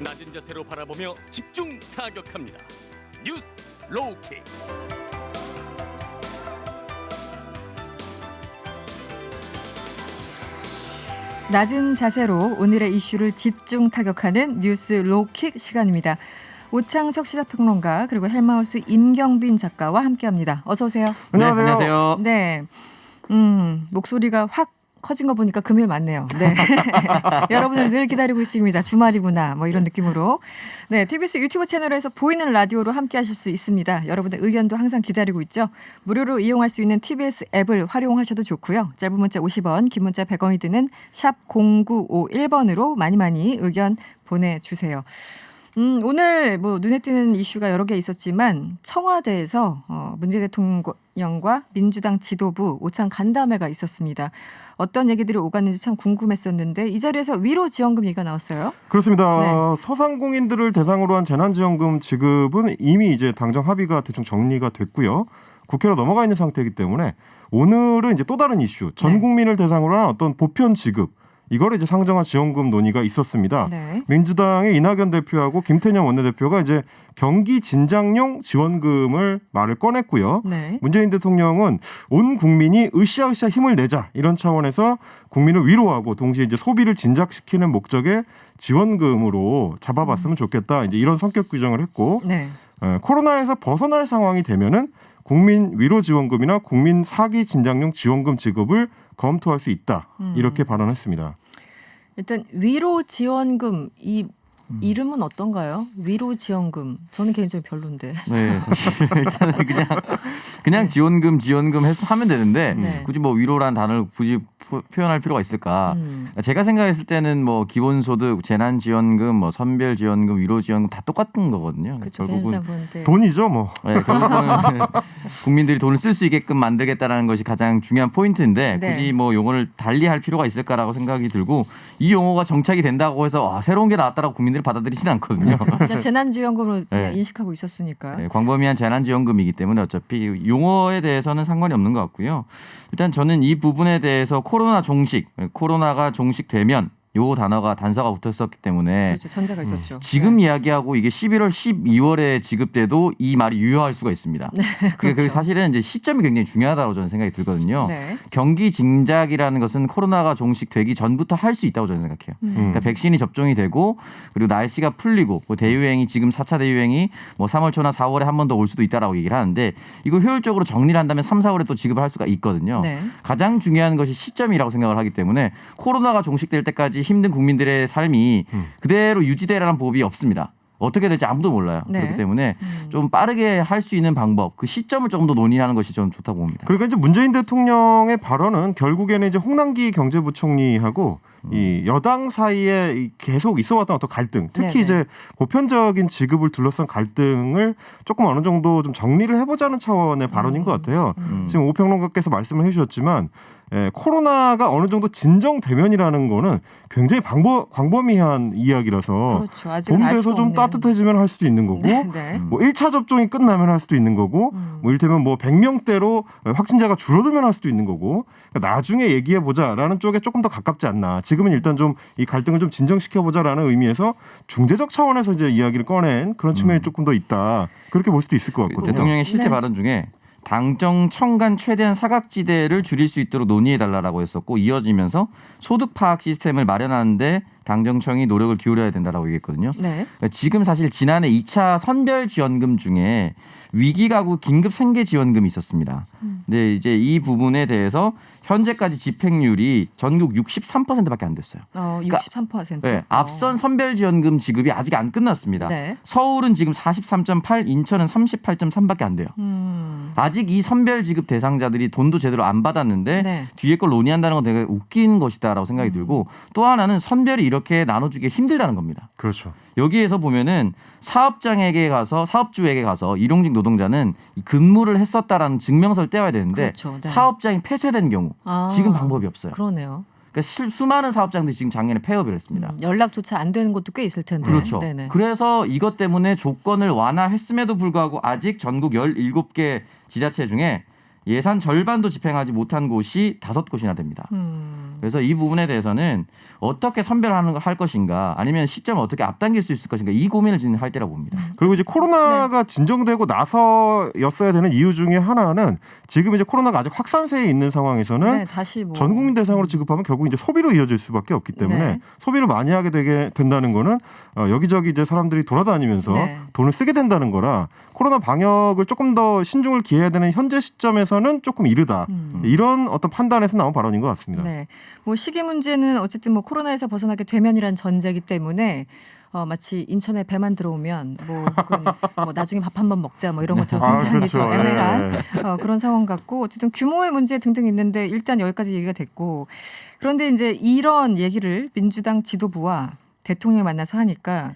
낮은 자세로 바라보며 집중 타격합니다. 뉴스 로우킥. 낮은 자세로 오늘의 이슈를 집중 타격하는 뉴스 로우킥 시간입니다. 오창석 시사평론가 그리고 헬마우스 임경빈 작가와 함께합니다. 어서 오세요. 안녕하세요. 네, 안녕하세요. 네, 목소리가 확 커진 거 보니까 금요일 맞네요. 네, 여러분을 늘 기다리고 있습니다. 주말이구나 뭐 이런 느낌으로. 네, TBS 유튜브 채널에서 보이는 라디오로 함께하실 수 있습니다. 여러분의 의견도 항상 기다리고 있죠. 무료로 이용할 수 있는 TBS 앱을 활용하셔도 좋고요. 짧은 문자 50원, 긴 문자 100원이 드는 샵 0951번으로 많이 의견 보내주세요. 오늘 뭐 눈에 띄는 이슈가 여러 개 있었지만 청와대에서 문재인 대통령과 민주당 지도부 오찬 간담회가 있었습니다. 어떤 얘기들이 오갔는지 참 궁금했었는데 이 자리에서 위로 지원금 얘기가 나왔어요. 그렇습니다. 네. 소상공인들을 대상으로 한 재난지원금 지급은 이미 이제 당정 합의가 대충 정리가 됐고요. 국회로 넘어가 있는 상태이기 때문에 오늘은 이제 또 다른 이슈, 전 국민을 대상으로 한 어떤 보편 지급, 이거를 이제 상정한 지원금 논의가 있었습니다. 네. 민주당의 이낙연 대표하고 김태년 원내대표가 이제 경기 진작용 지원금을 말을 꺼냈고요. 네. 문재인 대통령은 온 국민이 으쌰으쌰 힘을 내자 이런 차원에서 국민을 위로하고 동시에 이제 소비를 진작시키는 목적의 지원금으로 잡아봤으면 좋겠다. 이제 이런 성격 규정을 했고 네. 코로나에서 벗어날 상황이 되면은 국민 위로 지원금이나 국민 사기 진작용 지원금 지급을 검토할 수 있다. 이렇게 발언했습니다. 일단 위로 지원금 이 이름은 어떤가요? 위로 지원금. 저는 개인적으로 별론데. 네, 사실 일단은 그냥 지원금 하면 되는데 네. 굳이 뭐 위로라는 단어를 굳이 표현할 필요가 있을까? 제가 생각했을 때는 뭐 기본소득, 재난지원금, 뭐 선별지원금, 위로지원금 다 똑같은 거거든요. 그렇죠. 결국은 그런데 돈이죠, 뭐. 네, 결국은 국민들이 돈을 쓸 수 있게끔 만들겠다라는 것이 가장 중요한 포인트인데 네. 굳이 뭐 용어를 달리할 필요가 있을까라고 생각이 들고 이 용어가 정착이 된다고 해서 새로운 게 나왔다라고 국민들이 받아들이지는 않거든요. 그냥 재난지원금으로 그냥 네. 인식하고 있었으니까. 네, 광범위한 재난지원금이기 때문에 어차피 용어에 대해서는 상관이 없는 것 같고요. 일단 저는 이 부분에 대해서 코로나가 종식되면 요 단서가 붙었었기 때문에 그렇죠. 전제가 있었죠. 지금 네. 이야기하고 이게 11월 12월에 지급돼도 이 말이 유효할 수가 있습니다. 그렇죠. 그게 사실은 이제 시점이 굉장히 중요하다고 저는 생각이 들거든요. 네. 경기 진작이라는 것은 코로나가 종식되기 전부터 할 수 있다고 저는 생각해요. 그러니까 백신이 접종이 되고 그리고 날씨가 풀리고 뭐 대유행이 지금 4차 대유행이 뭐 3월 초나 4월에 한 번 더 올 수도 있다라고 얘기를 하는데 이거 효율적으로 정리를 한다면 3, 4월에 또 지급을 할 수가 있거든요. 네. 가장 중요한 것이 시점이라고 생각을 하기 때문에 코로나가 종식될 때까지 힘든 국민들의 삶이 그대로 유지되라는 법이 없습니다. 어떻게 될지 아무도 몰라요. 네. 그렇기 때문에 좀 빠르게 할 수 있는 방법, 그 시점을 조금 더 논의하는 것이 저는 좋다고 봅니다. 그러니까 이제 문재인 대통령의 발언은 결국에는 이제 홍남기 경제부총리하고 이 여당 사이에 계속 있어왔던 어떤 갈등, 특히 네네. 이제 보편적인 지급을 둘러싼 갈등을 조금 어느 정도 좀 정리를 해보자는 차원의 발언인 것 같아요. 지금 오평론가께서 말씀을 해주셨지만 코로나가 어느 정도 진정되면이라는 거는 굉장히 광범위한 이야기라서 그렇죠. 아직은 봄 알 수도 돼서 좀 없는. 따뜻해지면 할 수도 있는 거고 네, 네. 뭐 1차 접종이 끝나면 할 수도 있는 거고 뭐 이를테면 뭐 100명대로 확진자가 줄어들면 할 수도 있는 거고 그러니까 나중에 얘기해보자라는 쪽에 조금 더 가깝지 않나. 지금은 일단 좀 이 갈등을 좀 진정시켜보자라는 의미에서 중재적 차원에서 이제 이야기를 꺼낸 그런 측면이 조금 더 있다. 그렇게 볼 수도 있을 것 같거든요. 대통령의 실제 네. 발언 중에 당정 간 최대한 사각지대를 줄일 수 있도록 논의해달라고 했었고 이어지면서 소득 파악 시스템을 마련하는데 당정청이 노력을 기울여야 된다라고 얘기했거든요. 네. 그러니까 지금 사실 지난해 2차 선별 지원금 중에 위기가구 긴급 생계 지원금이 있었습니다. 근데 이제 이 부분에 대해서 현재까지 집행률이 전국 63%밖에 안 됐어요. 63%. 네, 앞선 선별 지원금 지급이 아직 안 끝났습니다. 네. 서울은 지금 43.8, 인천은 38.3밖에 안 돼요. 아직 이 선별 지급 대상자들이 돈도 제대로 안 받았는데 네. 뒤에 걸 논의한다는 건 되게 웃긴 것이다라고 생각이 들고 또 하나는 선별이 이렇게 나눠주기 힘들다는 겁니다. 그렇죠. 여기에서 보면은 사업주에게 가서 일용직 노동자는 이 근무를 했었다라는 증명서를 떼와야 되는데 그렇죠. 네. 사업장이 폐쇄된 경우 지금 방법이 없어요. 그러네요. 그러니까 수많은 사업장들이 지금 작년에 폐업을 했습니다. 연락조차 안 되는 것도 꽤 있을 텐데. 그렇죠. 네네. 그래서 이것 때문에 조건을 완화했음에도 불구하고 아직 전국 17개 지자체 중에 예산 절반도 집행하지 못한 곳이 5곳이나 됩니다. 그래서 이 부분에 대해서는 어떻게 할 것인가 아니면 시점을 어떻게 앞당길 수 있을 것인가 이 고민을 지금 할 때라고 봅니다. 그리고 이제 코로나가 진정되고 나서였어야 되는 이유 중에 하나는 지금 이제 코로나가 아직 확산세에 있는 상황에서는 네, 다시 뭐 전 국민 대상으로 지급하면 결국 이제 소비로 이어질 수밖에 없기 때문에 네. 소비를 많이 하게 되게 된다는 거는 여기저기 이제 사람들이 돌아다니면서 네. 돈을 쓰게 된다는 거라 코로나 방역을 조금 더 신중을 기해야 되는 현재 시점에서는 조금 이르다. 이런 어떤 판단에서 나온 발언인 것 같습니다. 네. 뭐 시기 문제는 어쨌든 뭐 코로나에서 벗어나게 되면이란 전제이기 때문에 마치 인천에 배만 들어오면 뭐 혹은 뭐 나중에 밥 한번 먹자 뭐 이런 것처럼 굉장히 그렇죠. 좀 애매한 네. 그런 상황 같고 어쨌든 규모의 문제 등등 있는데 일단 여기까지 얘기가 됐고 그런데 이제 이런 얘기를 민주당 지도부와 대통령을 만나서 하니까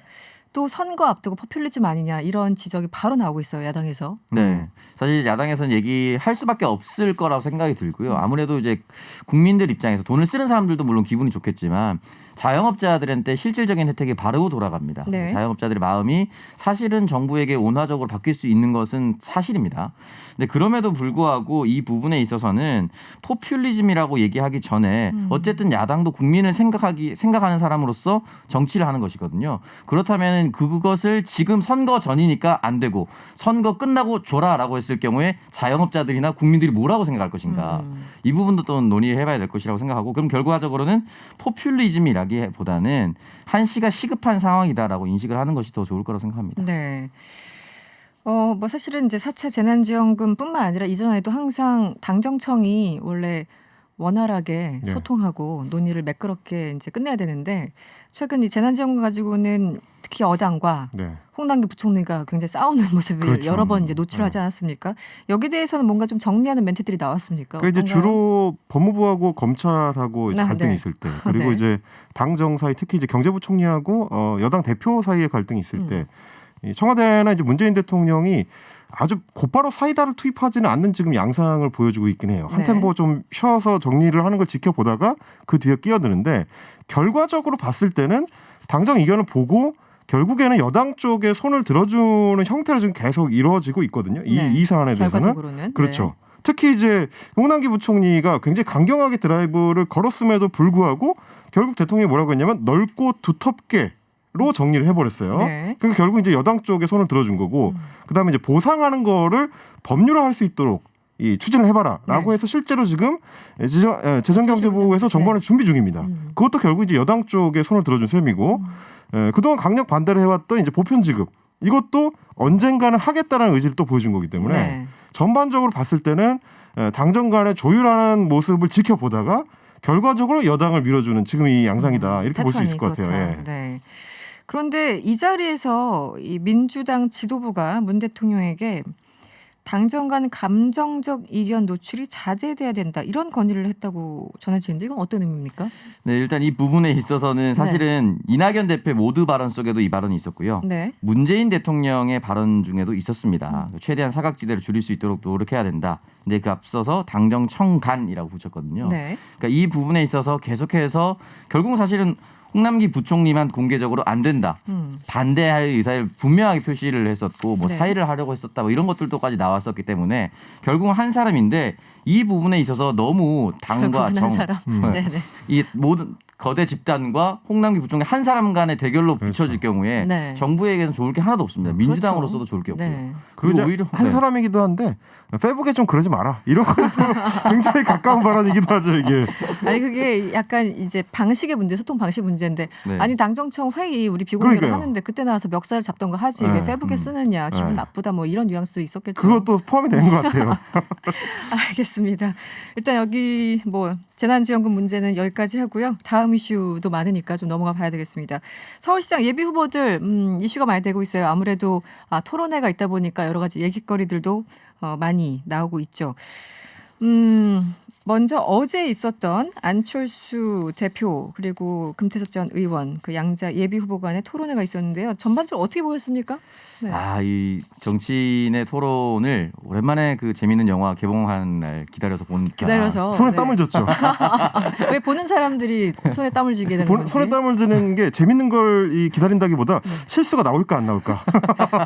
또 선거 앞두고 포퓰리즘 아니냐 이런 지적이 바로 나오고 있어요. 야당에서. 네. 사실 야당에서는 얘기할 수밖에 없을 거라고 생각이 들고요. 아무래도 이제 국민들 입장에서 돈을 쓰는 사람들도 물론 기분이 좋겠지만 자영업자들한테 실질적인 혜택이 바로 돌아갑니다. 네. 자영업자들의 마음이 사실은 정부에게 온화적으로 바뀔 수 있는 것은 사실입니다. 근데 그럼에도 불구하고 이 부분에 있어서는 포퓰리즘이라고 얘기하기 전에 어쨌든 야당도 국민을 생각하는 사람으로서 정치를 하는 것이거든요. 그렇다면 그것을 지금 선거 전이니까 안 되고 선거 끝나고 줘라라고 했을 경우에 자영업자들이나 국민들이 뭐라고 생각할 것인가. 이 부분도 또 논의해봐야 될 것이라고 생각하고 그럼 결과적으로는 포퓰리즘이라기보다는 한시가 시급한 상황이다라고 인식을 하는 것이 더 좋을 거라고 생각합니다. 네. 뭐 사실은 이제 4차 재난지원금뿐만 아니라 이전에도 항상 당정청이 원래 원활하게 네. 소통하고 논의를 매끄럽게 이제 끝내야 되는데 최근 이 재난지원금 가지고는 특히 여당과 네. 홍남기 부총리가 굉장히 싸우는 모습을 그렇죠. 여러 번 이제 노출하지 않았습니까? 여기에 대해서는 뭔가 좀 정리하는 멘트들이 나왔습니까? 그러니까 이제 어떤가요? 주로 법무부하고 검찰하고 이제 네, 갈등이 네. 있을 때 그리고 네. 이제 당정 사이 특히 이제 경제부총리하고 여당 대표 사이의 갈등이 있을 때 이 청와대나 이제 문재인 대통령이 아주 곧바로 사이다를 투입하지는 않는 지금 양상을 보여주고 있긴 해요. 한 네. 템포 좀 쉬어서 정리를 하는 걸 지켜보다가 그 뒤에 끼어드는데 결과적으로 봤을 때는 당정 의견을 보고 결국에는 여당 쪽에 손을 들어주는 형태로 지금 계속 이루어지고 있거든요. 네. 이 사안에 대해서는. 결과적으로는 그렇죠. 네. 특히 이제 홍남기 부총리가 굉장히 강경하게 드라이브를 걸었음에도 불구하고 결국 대통령이 뭐라고 했냐면 넓고 두텁게로 정리를 해버렸어요. 네. 그러니까 결국 이제 여당 쪽에 손을 들어준 거고 그다음에 이제 보상하는 거를 법률화할 수 있도록 이 추진을 해봐라라고 네. 해서 실제로 지금 재정경제부에서 정부안을 준비 중입니다. 그것도 결국 이제 여당 쪽에 손을 들어준 셈이고 그동안 강력 반대를 해왔던 이제 보편지급 이것도 언젠가는 하겠다라는 의지를 또 보여준 거기 때문에 네. 전반적으로 봤을 때는 당정 간의 조율하는 모습을 지켜보다가 결과적으로 여당을 밀어주는 지금 이 양상이다 이렇게 볼 수 있을 것 같아요. 예. 네. 그런데 이 자리에서 이 민주당 지도부가 문 대통령에게 당정 간 감정적 이견 노출이 자제돼야 된다 이런 건의를 했다고 전해지는데 이건 어떤 의미입니까? 네, 일단 이 부분에 있어서는 사실은 이낙연 대표 모두 발언 속에도 이 발언이 있었고요. 네. 문재인 대통령의 발언 중에도 있었습니다. 최대한 사각지대를 줄일 수 있도록 노력해야 된다. 근데 그 앞서서 당정청간이라고 붙였거든요. 네. 그러니까 이 부분에 있어서 계속해서 결국은 사실은 홍남기 부총리만 공개적으로 안 된다. 반대할 의사를 분명하게 표시를 했었고 뭐 네. 사의를 하려고 했었다. 뭐 이런 것들도까지 나왔었기 때문에 결국은 한 사람인데 이 부분에 있어서 너무 당과 결국은 정 한 사람. 네네. 이 모든 거대 집단과 홍남기 부총리 한 사람 간의 대결로 비춰질 경우에 네. 정부에게는 좋을 게 하나도 없습니다. 민주당으로서도 좋을 게 없고요. 네. 그리고 이제 한 네. 사람이기도 한데 페북에 좀 그러지 마라 이런 것도 굉장히 가까운 발언이기도 하죠 이게. 아니 그게 약간 이제 방식의 문제, 소통 방식 문제인데 네. 아니 당정청 회의 우리 비공개로 그러니까요. 하는데 그때 나와서 멱살을 잡던 거 하지 왜 네. 페북에 쓰느냐 기분 네. 나쁘다 뭐 이런 뉘앙스도 있었겠죠. 그것도 포함이 되는 것 같아요. 알겠습니다. 일단 여기 뭐 재난지원금 문제는 여기까지 하고요. 다음 이슈도 많으니까 좀 넘어가 봐야 되겠습니다. 서울시장 예비 후보들 이슈가 많이 되고 있어요. 아무래도 토론회가 있다 보니까 여러 가지 얘기거리들도 많이 나오고 있죠. 먼저 어제 있었던 안철수 대표 그리고 금태섭 전 의원 그 양자 예비 후보 간의 토론회가 있었는데요. 전반적으로 어떻게 보였습니까? 네. 이 정치인의 토론을 오랜만에 그 재밌는 영화 개봉하는 날 기다려서 본 기다려서 손에 네. 땀을 줬죠. 왜 보는 사람들이 손에 땀을 쥐게 되는 건지. 손에 땀을 주는 게 재밌는 걸 기다린다기보다 실수가 나올까 안 나올까.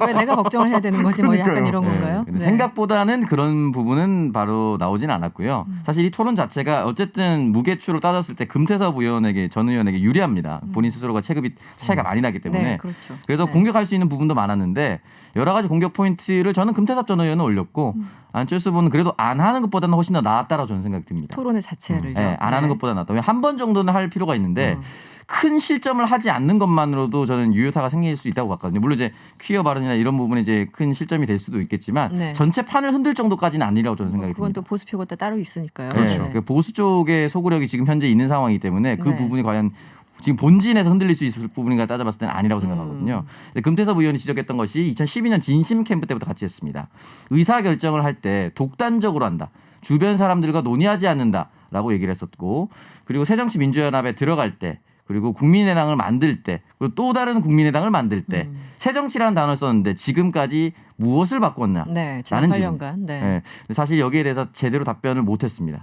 왜 내가 걱정을 해야 되는 거지 뭐 약간 그러니까요. 이런 건가요? 근데 생각보다는 그런 부분은 바로 나오진 않았고요. 사실 이 토론 자체가 어쨌든 무게추로 따졌을 때 금태섭 의원에게 전 의원에게 유리합니다. 본인 스스로가 체급이 차이가 많이 나기 때문에. 네, 그렇죠. 그래서 네. 공격할 수 있는 부분도 많았는데 여러 가지 공격 포인트를 저는 금태섭 전 의원은 올렸고 안철수 분은 그래도 안 하는 것보다는 훨씬 더 낫다라고 저는 생각이 듭니다. 토론의 자체를. 네, 안 하는 것보다 낫다. 한 번 정도는 할 필요가 있는데 큰 실점을 하지 않는 것만으로도 저는 유효타가 생길 수 있다고 봤거든요. 물론 이제 퀴어 발언이나 이런 부분이 이제 큰 실점이 될 수도 있겠지만 네. 전체 판을 흔들 정도까지는 아니라고 저는 생각이 그건 듭니다. 또 보수표가 또 따로 있으니까요. 그렇죠. 그 보수 쪽의 소구력이 지금 현재 있는 상황이기 때문에 그 네. 부분이 과연 지금 본진에서 흔들릴 수 있을 부분인가 따져봤을 때는 아니라고 생각하거든요. 근데 금태섭 의원이 지적했던 것이 2012년 진심 캠프 때부터 같이 했습니다. 의사결정을 할 때 독단적으로 한다. 주변 사람들과 논의하지 않는다라고 얘기를 했었고 그리고 새정치민주연합에 들어갈 때 그리고 국민의당을 만들 때 그리고 또 다른 국민의당을 만들 때 새정치라는 단어를 썼는데 지금까지 무엇을 바꿨냐? 네, 지난 라는 8년간. 네. 네. 사실 여기에 대해서 제대로 답변을 못했습니다.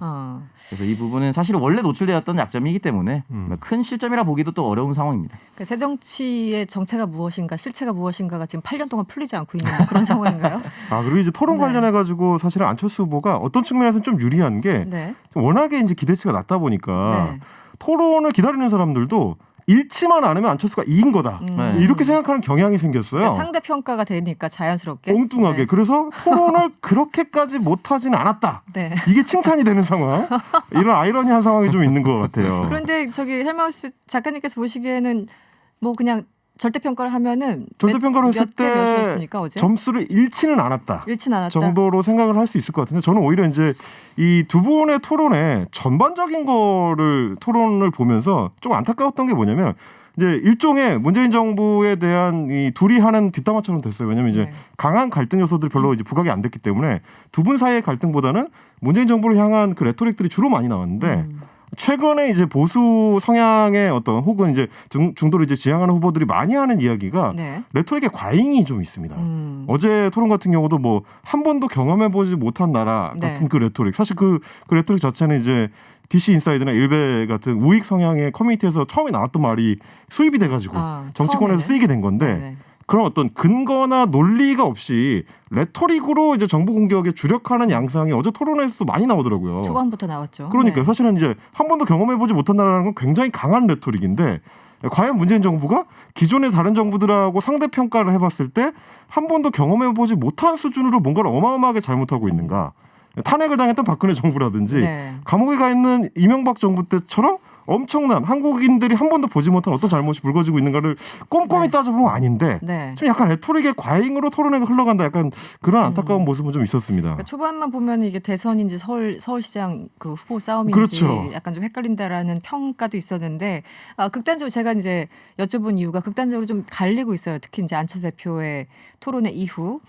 그래서 이 부분은 사실 원래 노출되었던 약점이기 때문에 큰 실점이라 보기도 또 어려운 상황입니다. 그러니까 새정치의 정체가 무엇인가 실체가 무엇인가가 지금 8년 동안 풀리지 않고 있는 그런 상황인가요? 아 그리고 이제 토론 네. 관련해 가지고 사실은 안철수 후보가 어떤 측면에서는 좀 유리한 게 네. 워낙에 이제 기대치가 낮다 보니까 네. 토론을 기다리는 사람들도 잃지만 않으면 안철수가 이긴 거다. 네. 이렇게 생각하는 경향이 생겼어요. 그러니까 상대 평가가 되니까 자연스럽게 엉뚱하게. 네. 그래서 토론을 그렇게까지 못하진 않았다. 네. 이게 칭찬이 되는 상황. 이런 아이러니한 상황이 좀 있는 것 같아요. 그런데 저기 헬마우스 작가님께서 보시기에는 뭐 그냥 절대평가를 하면은 절대평가를 했을 몇 대 때 몇이었습니까 어제? 점수를 잃지는 않았다. 잃진 않았다. 정도로 생각을 할 수 있을 것 같은데 저는 오히려 이제 이 두 분의 토론에 전반적인 거를 토론을 보면서 좀 안타까웠던 게 뭐냐면 이제 일종의 문재인 정부에 대한 이 둘이 하는 뒷담화처럼 됐어요. 왜냐면 이제 네. 강한 갈등 요소들이 별로 이제 부각이 안 됐기 때문에 두 분 사이의 갈등보다는 문재인 정부를 향한 그 레토릭들이 주로 많이 나왔는데 최근에 이제 보수 성향의 어떤 혹은 이제 중도를 이제 지향하는 후보들이 많이 하는 이야기가 네. 레토릭의 과잉이 좀 있습니다. 어제 토론 같은 경우도 뭐 한 번도 경험해보지 못한 나라 같은 네. 그 레토릭. 사실 그 레토릭 자체는 이제 DC 인사이드나 일베 같은 우익 성향의 커뮤니티에서 처음에 나왔던 말이 수입이 돼가지고 정치권에서 처음에는? 쓰이게 된 건데 네. 그런 어떤 근거나 논리가 없이 레토릭으로 이제 정부 공격에 주력하는 양상이 어제 토론에서 많이 나오더라고요. 초반부터 나왔죠. 그러니까 네. 사실은 이제 한 번도 경험해보지 못한다는 건 굉장히 강한 레토릭인데 과연 문재인 정부가 기존의 다른 정부들하고 상대 평가를 해봤을 때 한 번도 경험해보지 못한 수준으로 뭔가를 어마어마하게 잘못하고 있는가? 탄핵을 당했던 박근혜 정부라든지 네. 감옥에 가 있는 이명박 정부 때처럼 엄청난 한국인들이 한 번도 보지 못한 어떤 잘못이 불거지고 있는가를 꼼꼼히 네. 따져보면 아닌데 네. 좀 약간 레토릭의 과잉으로 토론회가 흘러간다 약간 그런 안타까운 모습은 좀 있었습니다. 그러니까 초반만 보면 이게 대선인지 서울시장 그 후보 싸움인지 그렇죠. 약간 좀 헷갈린다라는 평가도 있었는데 극단적으로 제가 이제 여쭤본 이유가 극단적으로 좀 갈리고 있어요. 특히 이제 안철수 대표의 토론회 이후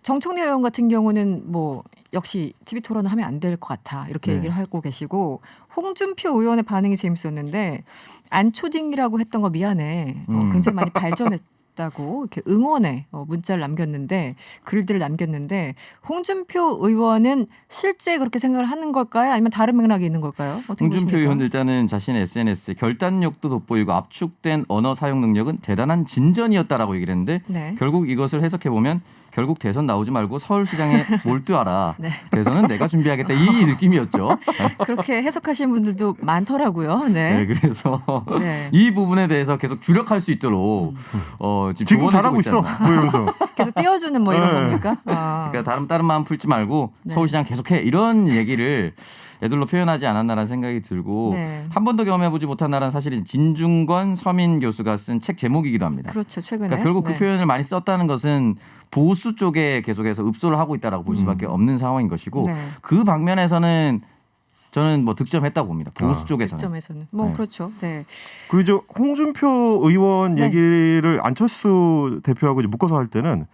정청래 의원 같은 경우는 뭐 역시 TV 토론을 하면 안 될 것 같아 이렇게 네. 얘기를 하고 계시고 홍준표 의원의 반응이 재밌었는데 안초딩이라고 했던 거 미안해 굉장히 많이 발전했다고 이렇게 응원의 문자를 남겼는데 글들을 남겼는데 홍준표 의원은 실제 그렇게 생각을 하는 걸까요? 아니면 다른 맥락이 있는 걸까요? 어떻게 홍준표 보십니까? 의원 일단은 자신의 SNS에 결단력도 돋보이고 압축된 언어 사용 능력은 대단한 진전이었다라고 얘기를 했는데 네. 결국 이것을 해석해 보면 결국 대선 나오지 말고 서울시장에 몰두하라. 네. 대선은 내가 준비하겠다 이 느낌이었죠. 그렇게 해석하시는 분들도 많더라고요. 네, 네. 그래서 네. 이 부분에 대해서 계속 주력할 수 있도록 지금 조언해주고 잘하고 있어. 있잖아. 뭐 이러면서. 계속 띄워주는 뭐 이런 네. 겁니까? 그러니까 다른 마음 풀지 말고 네. 서울시장 계속해 이런 얘기를 애들로 표현하지 않았나라는 생각이 들고 네. 한 번도 경험해보지 못한 나라는 사실은 진중권 서민 교수가 쓴 책 제목이기도 합니다. 그렇죠. 최근에. 그러니까 결국 네. 그 표현을 많이 썼다는 것은 보수 쪽에 계속해서 읍소를 하고 있다라고 볼 수밖에 없는 상황인 것이고 네. 그 방면에서는 저는 뭐 득점했다고 봅니다. 보수 쪽에서는. 득점에서는. 뭐 네. 그렇죠. 네. 그리고 이제 홍준표 의원 네. 얘기를 안철수 대표하고 이제 묶어서 할 때는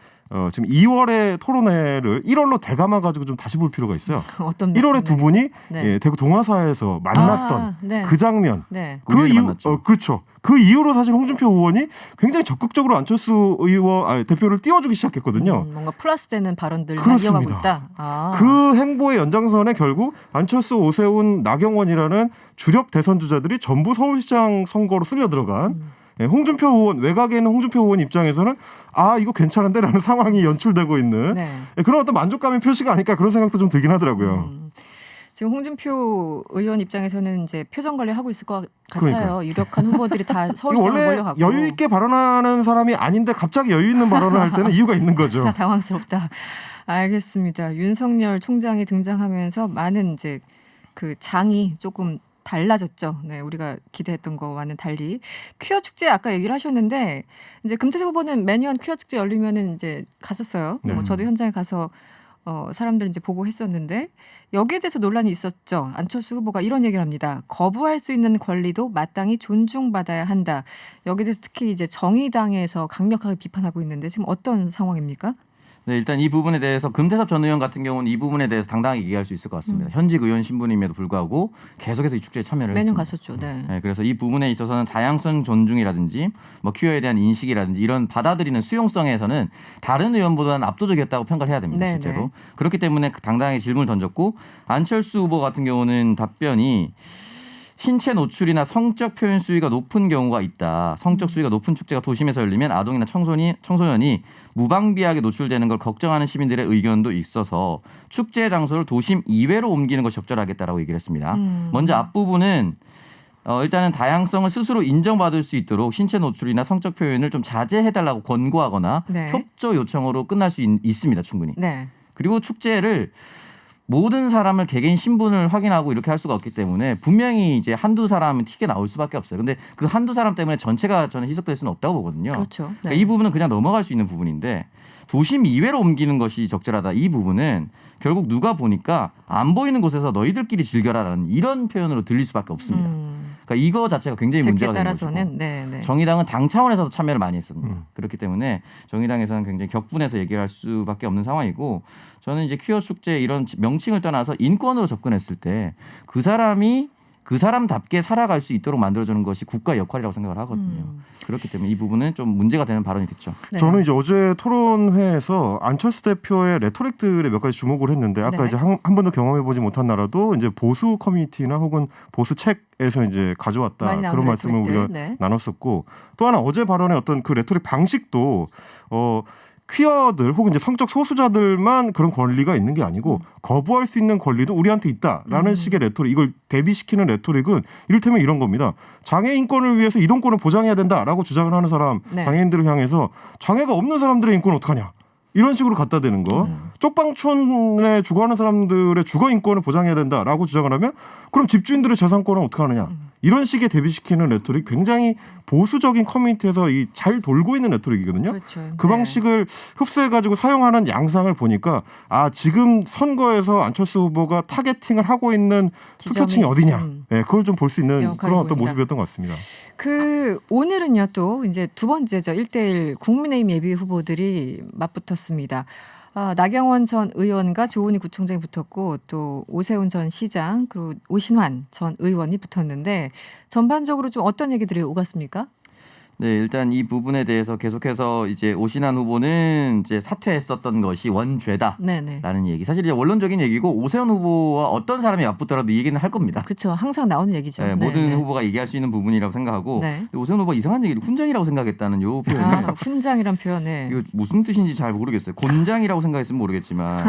지금 2월에 토론회를 1월로 대감아 가지고 좀 다시 볼 필요가 있어요. 어떤 1월에 두 분이 네. 예, 대구 동화사에서 만났던 네. 그 장면. 네. 그 우연히 이후 만났죠. 그렇죠. 그 이후로 사실 홍준표 의원이 굉장히 적극적으로 안철수 의원 대표를 띄워주기 시작했거든요. 뭔가 플러스되는 발언들만 그렇습니다. 이어가고 있다. 그 행보의 연장선에 결국 안철수, 오세훈, 나경원이라는 주력 대선 주자들이 전부 서울시장 선거로 쓸려 들어간 예, 홍준표 의원 외곽에 있는 홍준표 의원 입장에서는 이거 괜찮은데라는 상황이 연출되고 있는 네. 예, 그런 어떤 만족감의 표시가 아닐까 그런 생각도 좀 들긴 하더라고요. 지금 홍준표 의원 입장에서는 이제 표정 관리 하고 있을 것 같아요. 그러니까요. 유력한 후보들이 다 서울시장을 원래 몰려가고 여유 있게 발언하는 사람이 아닌데 갑자기 여유 있는 발언을 할 때는 이유가 있는 거죠. 다 당황스럽다. 알겠습니다. 윤석열 총장이 등장하면서 많은 이제 그 장이 조금 달라졌죠. 네, 우리가 기대했던 거와는 달리 퀴어 축제 아까 얘기를 하셨는데 이제 금태섭 후보는 매년 퀴어 축제 열리면은 이제 갔었어요. 네. 뭐 저도 현장에 가서 사람들 이제 보고 했었는데 여기에 대해서 논란이 있었죠. 안철수 후보가 이런 얘기를 합니다. 거부할 수 있는 권리도 마땅히 존중받아야 한다. 여기에 대해서 특히 이제 정의당에서 강력하게 비판하고 있는데 지금 어떤 상황입니까? 네, 일단 이 부분에 대해서 금태섭 전 의원 같은 경우는 이 부분에 대해서 당당하게 얘기할 수 있을 것 같습니다. 현직 의원 신분임에도 불구하고 계속해서 이 축제에 참여를 매년 했습니다. 갔었죠. 네. 네, 그래서 이 부분에 있어서는 다양성 존중이라든지 뭐 퀴어에 대한 인식이라든지 이런 받아들이는 수용성에서는 다른 의원보다는 압도적이었다고 평가를 해야 됩니다. 네, 실제로. 네. 그렇기 때문에 당당하게 질문을 던졌고 안철수 후보 같은 경우는 답변이 신체 노출이나 성적 표현 수위가 높은 경우가 있다. 성적 수위가 높은 축제가 도심에서 열리면 아동이나 청소년이 무방비하게 노출되는 걸 걱정하는 시민들의 의견도 있어서 축제 장소를 도심 이외로 옮기는 것이 적절하겠다라고 얘기를 했습니다. 먼저 앞부분은 일단은 다양성을 스스로 인정받을 수 있도록 신체 노출이나 성적 표현을 좀 자제해달라고 권고하거나 네. 협조 요청으로 끝날 수 있습니다. 충분히. 네. 그리고 축제를 모든 사람을 개개인 신분을 확인하고 이렇게 할 수가 없기 때문에 분명히 이제 한두 사람은 튀게 나올 수밖에 없어요. 근데 그 한두 사람 때문에 전체가 저는 희석될 수는 없다고 보거든요. 그렇죠. 네. 그러니까 이 부분은 그냥 넘어갈 수 있는 부분인데 도심 이외로 옮기는 것이 적절하다. 이 부분은 결국 누가 보니까 안 보이는 곳에서 너희들끼리 즐겨라라는 이런 표현으로 들릴 수밖에 없습니다. 그러니까 이거 자체가 굉장히 듣기에 문제가 되는 것이고 따라서는 네. 정의당은 당 차원에서도 참여를 많이 했습니다. 그렇기 때문에 정의당에서는 굉장히 격분해서 얘기를 할 수밖에 없는 상황이고 저는 이제 퀴어 축제 이런 명칭을 떠나서 인권으로 접근했을 때 그 사람이 그 사람답게 살아갈 수 있도록 만들어주는 것이 국가의 역할이라고 생각을 하거든요. 그렇기 때문에 이 부분은 좀 문제가 되는 발언이 됐죠. 네. 저는 이제 어제 토론회에서 안철수 대표의 레토릭들에 몇 가지 주목을 했는데 아까 네. 이제 한 번도 경험해보지 못한 나라도 이제 보수 커뮤니티나 혹은 보수 책에서 이제 가져왔다 많이 나오는 그런 말씀을 레토릭들. 우리가 네. 나눴었고 또 하나 어제 발언의 어떤 그 레토릭 방식도 퀴어들 혹은 이제 성적 소수자들만 그런 권리가 있는 게 아니고 거부할 수 있는 권리도 우리한테 있다라는 식의 레토릭 이걸 대비시키는 레토릭은 이를테면 이런 겁니다. 장애 인권을 위해서 이동권을 보장해야 된다라고 주장을 하는 사람 네. 장애인들을 향해서 장애가 없는 사람들의 인권은 어떡하냐 이런 식으로 갖다 대는 거 쪽방촌에 주거하는 사람들의 주거 인권을 보장해야 된다라고 주장을 하면 그럼 집주인들의 재산권은 어떻게 하느냐 이런 식의 대비시키는 레토릭 굉장히 보수적인 커뮤니티에서 이 잘 돌고 있는 레토릭이거든요. 그렇죠. 그 네. 방식을 흡수해가지고 사용하는 양상을 보니까 지금 선거에서 안철수 후보가 타겟팅을 하고 있는 투표층이 어디냐 네, 그걸 좀 볼 수 있는 역할이 그런 어떤 보인다. 모습이었던 것 같습니다. 오늘은요 또 이제 두 번째죠. 1대1 국민의힘 예비 후보들이 맞붙었습니다. 나경원 전 의원과 조은희 구청장이 붙었고 또 오세훈 전 시장 그리고 오신환 전 의원이 붙었는데 전반적으로 좀 어떤 얘기들이 오갔습니까? 네, 일단 이 부분에 대해서 계속해서 이제 오신환 후보는 이제 사퇴했었던 것이 원죄다라는 네네. 얘기. 사실 이제 원론적인 얘기고 오세훈 후보와 어떤 사람이 맞붙더라도 이 얘기는 할 겁니다. 그렇죠. 항상 나오는 얘기죠. 네, 모든 후보가 얘기할 수 있는 부분이라고 생각하고 네. 오세훈 후보가 이상한 얘기를 훈장이라고 생각했다는 요 표현이 훈장이란 표현에 이거 무슨 뜻인지 잘 모르겠어요. 곤장이라고 생각했으면 모르겠지만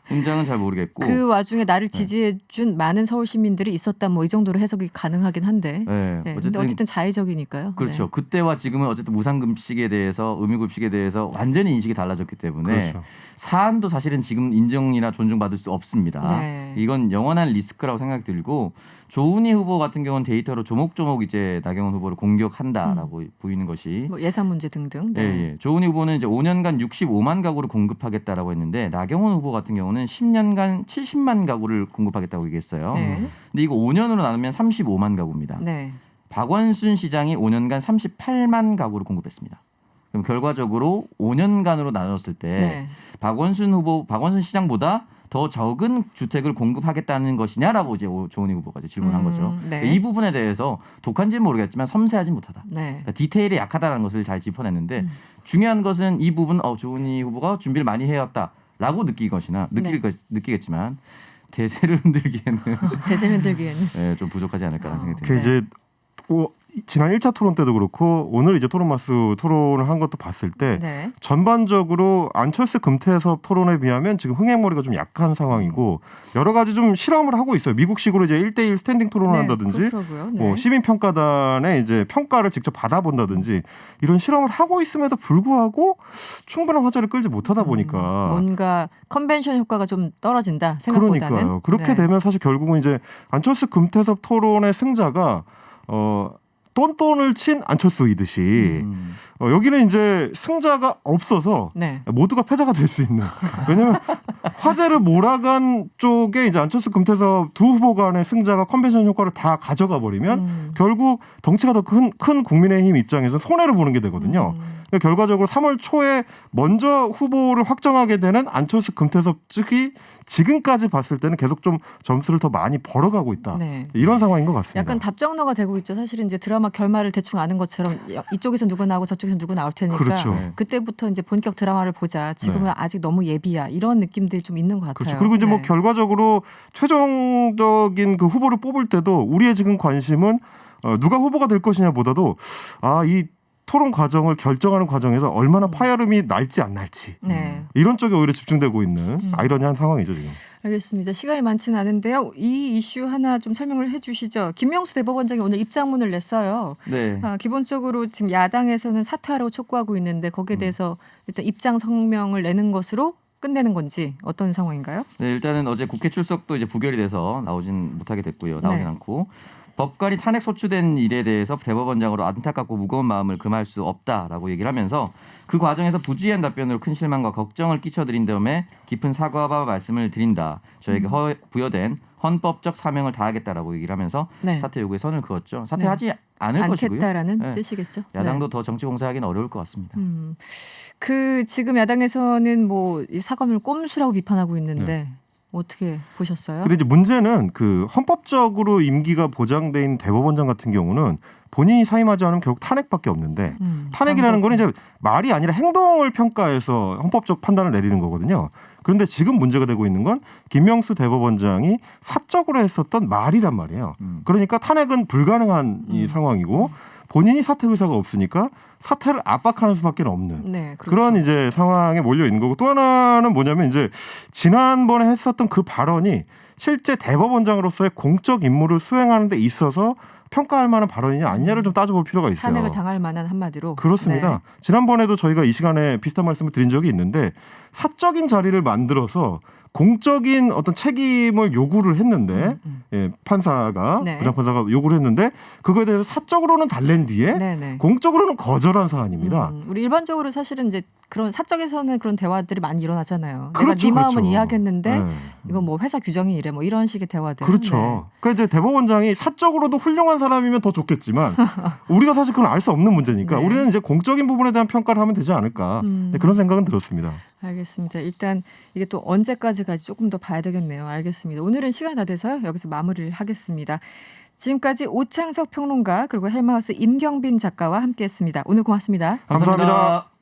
훈장은 잘 모르겠고 그 와중에 나를 지지해준 많은 서울 시민들이 있었다 뭐 이 정도로 해석이 가능하긴 한데 네, 근데 어쨌든 자의적이니까요. 그렇죠. 네. 그때와 지금은 어쨌든 무상급식에 대해서 의무급식에 대해서 완전히 인식이 달라졌기 때문에 그렇죠. 사안도 사실은 지금 인정이나 존중받을 수 없습니다. 네. 이건 영원한 리스크라고 생각이 들고 조은희 후보 같은 경우는 데이터로 조목조목 이제 나경원 후보를 공격한다라고 보이는 것이 뭐 예산 문제 등등. 네. 예. 조은희 후보는 이제 5년간 65만 가구를 공급하겠다라고 했는데 나경원 후보 같은 경우는 10년간 70만 가구를 공급하겠다고 얘기했어요. 네. 근데 이거 5년으로 나누면 35만 가구입니다. 네. 박원순 시장이 5년간 38만 가구를 공급했습니다. 그럼 결과적으로 5년간으로 나눴을 때 네. 박원순 시장보다 더 적은 주택을 공급하겠다는 것이냐라고 이제 조은희 후보가 이제 질문한 거죠. 네. 그러니까 이 부분에 대해서 독한지는 모르겠지만 섬세하지 못하다. 네. 그러니까 디테일이 약하다는 것을 잘 짚어냈는데 중요한 것은 이 부분 조은희 후보가 준비를 많이 해왔다라고 느끼겠지만 대세를 흔들기에는 대세를 흔들기에는 좀 부족하지 않을까라는 생각이 그 듭니다. 이제 지난 1차 토론 때도 그렇고 오늘 이제 토론마스 토론을 한 것도 봤을 때 네. 전반적으로 안철수 금태섭 토론에 비하면 지금 흥행머리가 좀 약한 상황이고 여러 가지 좀 실험을 하고 있어요. 미국식으로 이제 1대1 스탠딩 토론을 네, 한다든지 그렇더라고요. 네. 뭐 시민평가단의 이제 평가를 직접 받아본다든지 이런 실험을 하고 있음에도 불구하고 충분한 화제를 끌지 못하다 보니까 뭔가 컨벤션 효과가 좀 떨어진다 생각보다는. 그러니까요. 그렇게 네. 되면 사실 결국은 이제 안철수 금태섭 토론의 승자가 똔똔을 친 안철수이듯이 여기는 이제 승자가 없어서 네. 모두가 패자가 될 수 있는. 왜냐하면 화제를 몰아간 쪽에 이제 안철수 금태섭 두 후보 간의 승자가 컨벤션 효과를 다 가져가 버리면 결국 덩치가 더 큰 국민의힘 입장에서 손해를 보는 게 되거든요. 그러니까 결과적으로 3월 초에 먼저 후보를 확정하게 되는 안철수 금태섭 측이 지금까지 봤을 때는 계속 좀 점수를 더 많이 벌어가고 있다. 네. 이런 상황인 것 같습니다. 약간 답정너가 되고 있죠. 사실은 이제 드라마 결말을 대충 아는 것처럼 이쪽에서 누구 나오고 저쪽에서 누구 나올 테니까 그렇죠. 그때부터 이제 본격 드라마를 보자. 지금은 네. 아직 너무 예비야. 이런 느낌들이 좀 있는 것 같아요. 그렇죠. 그리고 이제 뭐 네. 결과적으로 최종적인 그 후보를 뽑을 때도 우리의 지금 관심은 누가 후보가 될 것이냐보다도 이 토론 과정을 결정하는 과정에서 얼마나 파열음이 날지 안 날지 네. 이런 쪽에 오히려 집중되고 있는 아이러니한 상황이죠 지금. 알겠습니다. 시간이 많지는 않은데요. 이 이슈 하나 좀 설명을 해 주시죠. 김명수 대법원장이 오늘 입장문을 냈어요. 네. 기본적으로 지금 야당에서는 사퇴하라고 촉구하고 있는데 거기에 대해서 일단 입장 성명을 내는 것으로 끝내는 건지 어떤 상황인가요? 네, 일단은 어제 국회 출석도 이제 부결이 돼서 나오진 못하게 됐고요. 나오진 네. 않고 법관이 탄핵 소추된 일에 대해서 대법원장으로 안타깝고 무거운 마음을 금할 수 없다라고 얘기를 하면서 그 과정에서 부주의한 답변으로 큰 실망과 걱정을 끼쳐드린 다음에 깊은 사과와 말씀을 드린다. 저에게 부여된 헌법적 사명을 다하겠다라고 얘기를 하면서 네. 사퇴 요구에 선을 그었죠. 사퇴하지 않을 것이고요. 않겠다라는 네. 뜻이겠죠. 야당도 네. 더 정치 공세하기는 어려울 것 같습니다. 지금 야당에서는 뭐 이 사과문을 꼼수라고 비판하고 있는데 어떻게 보셨어요? 근데 이제 문제는 그 헌법적으로 임기가 보장돼 있는 대법원장 같은 경우는 본인이 사임하지 않으면 결국 탄핵밖에 없는데 탄핵이라는 거는 이제 말이 아니라 행동을 평가해서 헌법적 판단을 내리는 거거든요. 그런데 지금 문제가 되고 있는 건 김명수 대법원장이 사적으로 했었던 말이란 말이에요. 그러니까 탄핵은 불가능한 이 상황이고 본인이 사퇴 의사가 없으니까 사퇴를 압박하는 수밖에 없는 네, 그렇죠. 그런 이제 상황에 몰려 있는 거고 또 하나는 뭐냐면 이제 지난번에 했었던 그 발언이 실제 대법원장으로서의 공적 임무를 수행하는 데 있어서 평가할 만한 발언이냐 아니냐를 좀 따져볼 필요가 있어요. 탄핵을 당할 만한 한마디로. 그렇습니다. 네. 지난번에도 저희가 이 시간에 비슷한 말씀을 드린 적이 있는데 사적인 자리를 만들어서 공적인 어떤 책임을 요구를 했는데 판사가 네. 부장판사가 요구를 했는데 그거에 대해서 사적으로는 달랜 뒤에 네네. 공적으로는 거절한 사안입니다. 우리 일반적으로 사실은 이제 그런 사적에서는 그런 대화들이 많이 일어나잖아요. 그렇죠, 내가 네 마음은 그렇죠. 이해하겠는데 네. 이건 뭐 회사 규정이 이래 뭐 이런 식의 대화들. 그렇죠. 네. 그러니까 이제 대법원장이 사적으로도 훌륭한 사람이면 더 좋겠지만 우리가 사실 그건 알 수 없는 문제니까 네. 우리는 이제 공적인 부분에 대한 평가를 하면 되지 않을까 네, 그런 생각은 들었습니다. 알겠습니다. 일단 이게 또 언제까지 가지 조금 더 봐야 되겠네요. 알겠습니다. 오늘은 시간이 다 돼서요. 여기서 마무리를 하겠습니다. 지금까지 오창석 평론가 그리고 헬마우스 임경빈 작가와 함께했습니다. 오늘 고맙습니다. 감사합니다.